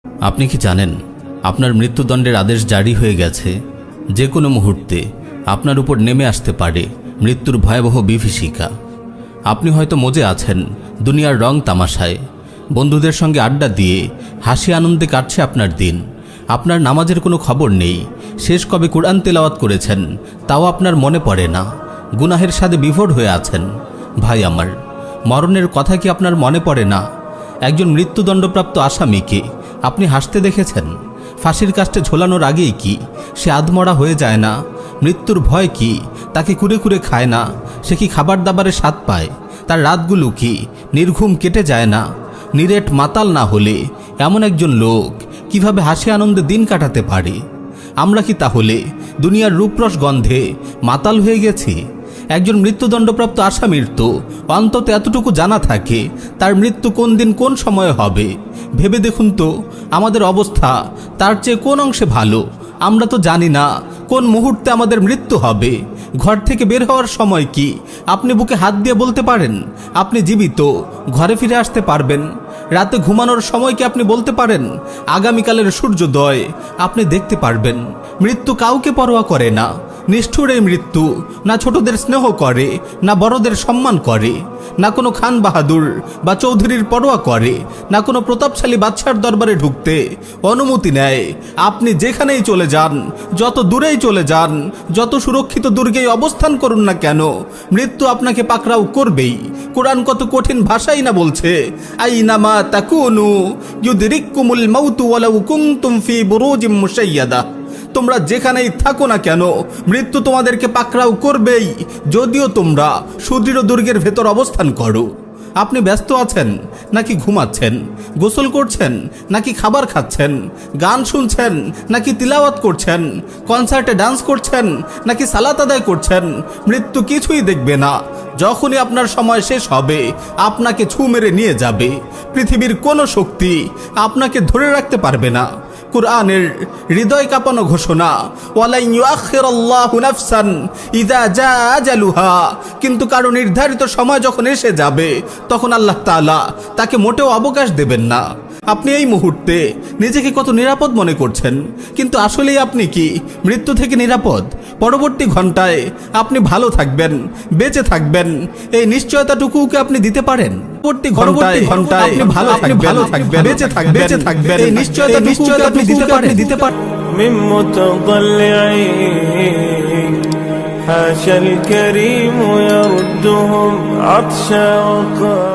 আপনি কি জানেন আপনার মৃত্যুদণ্ডের আদেশ জারি হয়ে গেছে? যে কোনো মুহূর্তে আপনার উপর নেমে আসতে পারে মৃত্যুর ভয়াবহ বিভীষিকা। আপনি হয়তো মজে আছেন দুনিয়ার রং তামাশায়, বন্ধুদের সঙ্গে আড্ডা দিয়ে হাসি আনন্দে কাটছে আপনার দিন। আপনার নামাজের কোনো খবর নেই, শেষ কবে কুরআন তেলাওয়াত করেছেন তাও আপনার মনে পড়ে না, গুনাহের স্বাদে বিভোর হয়ে আছেন। ভাই আমার, মরণের কথা কি আপনার মনে পড়ে না? একজন মৃত্যুদণ্ডপ্রাপ্ত আসামিকে আপনি হাসতে দেখেছেন? ফাঁসির কাস্টে ঝোলানোর আগেই কি সে আধমরা হয়ে যায় না? মৃত্যুর ভয় কি তাকে কুরে কুরে খায় না? সে কি খাবার দাবারে স্বাদ পায়? তার রাতগুলো কি নির্ঘুম কেটে যায় না? নিরেট মাতাল না হলে এমন একজন লোক কিভাবে হাসি আনন্দে দিন কাটাতে পারে? আমরা কি তাহলে দুনিয়ার রূপরস গন্ধে মাতাল হয়ে গেছি? একজন মৃত্যুদণ্ডপ্রাপ্ত আসামির তো অন্তত এতটুকু জানা থাকে তার মৃত্যু কোন দিন কোন সময়ে হবে। ভেবে দেখুন তো আমাদের অবস্থা তার চেয়ে কোন অংশে ভালো? আমরা তো জানি না কোন মুহূর্তে আমাদের মৃত্যু হবে। ঘর থেকে বের হওয়ার সময় কি আপনি বুকে হাত দিয়ে বলতে পারেন আপনি জীবিত, ঘরে ফিরে আসতে পারবেন? রাতে ঘুমানোর সময় কি আপনি বলতে পারেন আগামীকালের সূর্যোদয় আপনি দেখতে পারবেন? মৃত্যু কাউকে পরোয়া করে না। নিষ্ঠুর এই মৃত্যু না ছোটদের স্নেহ করে, না বড়দের সম্মান করে, না কোনো খান বাহাদুর বা চৌধুরীর পরোয়া করে, না কোনো প্রতাপশালী বাদশার দরবারে ঢুকতে অনুমতি নেয়। আপনি যেখানেই চলে যান, যত দূরেই চলে যান, যত সুরক্ষিত দুর্গেই অবস্থান করুন না কেন, মৃত্যু আপনাকে পাকড়াও করবেই। কোরআন কত কঠিন ভাষাই না বলছে, আইনামা তাকুনু ইউদরিকুমুল মাউতু ওয়ালাউ কুনতুম ফি বুরুজিম মুশাইয়াদা। তোমরা যেখানেই থাকো না কেন মৃত্যু তোমাদেরকে পাকড়াও করবেই, যদিও তোমরা সুদৃঢ় দুর্গের ভেতর অবস্থান করো। আপনি ব্যস্ত আছেন নাকি ঘুমাচ্ছেন? গোসল করছেন নাকি খাবার খাচ্ছেন? গান শুনছেন নাকি তিলাওয়াত করছেন? কনসার্টে ডান্স করছেন নাকি সালাত আদায় করছেন? মৃত্যু কিছুই দেখবে না। যখনই আপনার সময় শেষ হবে আপনাকে ছু মেরে নিয়ে যাবে। পৃথিবীর কোনো শক্তি আপনাকে ধরে রাখতে পারবে না। কুরআনের হৃদয় কাঁপানো ঘোষণা, ওয়ালাই ইউআখিরুল্লাহু নাফসান ইযা জাআ আজালুহা। কিন্তু কারো নির্ধারিত সময় যখন এসে যাবে তখন আল্লাহ তাআলা তাকে মোটেও অবকাশ দেবেন না। আপনি এই মুহূর্তে নিজেকে কত নিরাপদ মনে করছেন, কিন্তু আসলেই আপনি কি মৃত্যু থেকে নিরাপদ? পরবর্তী ঘন্টায় আপনি ভালো থাকবেন, বেঁচে থাকবেন, এই নিশ্চয়তাটুকুকে আপনি দিতে পারেন? পরবর্তী ঘন্টায় আপনি ভালো থাকবেন, বেঁচে থাকবেন, এই নিশ্চয়তাটুকু আপনি দিতে পারেন। من متضلعين حاشا الكريم يردهم عطشا وقا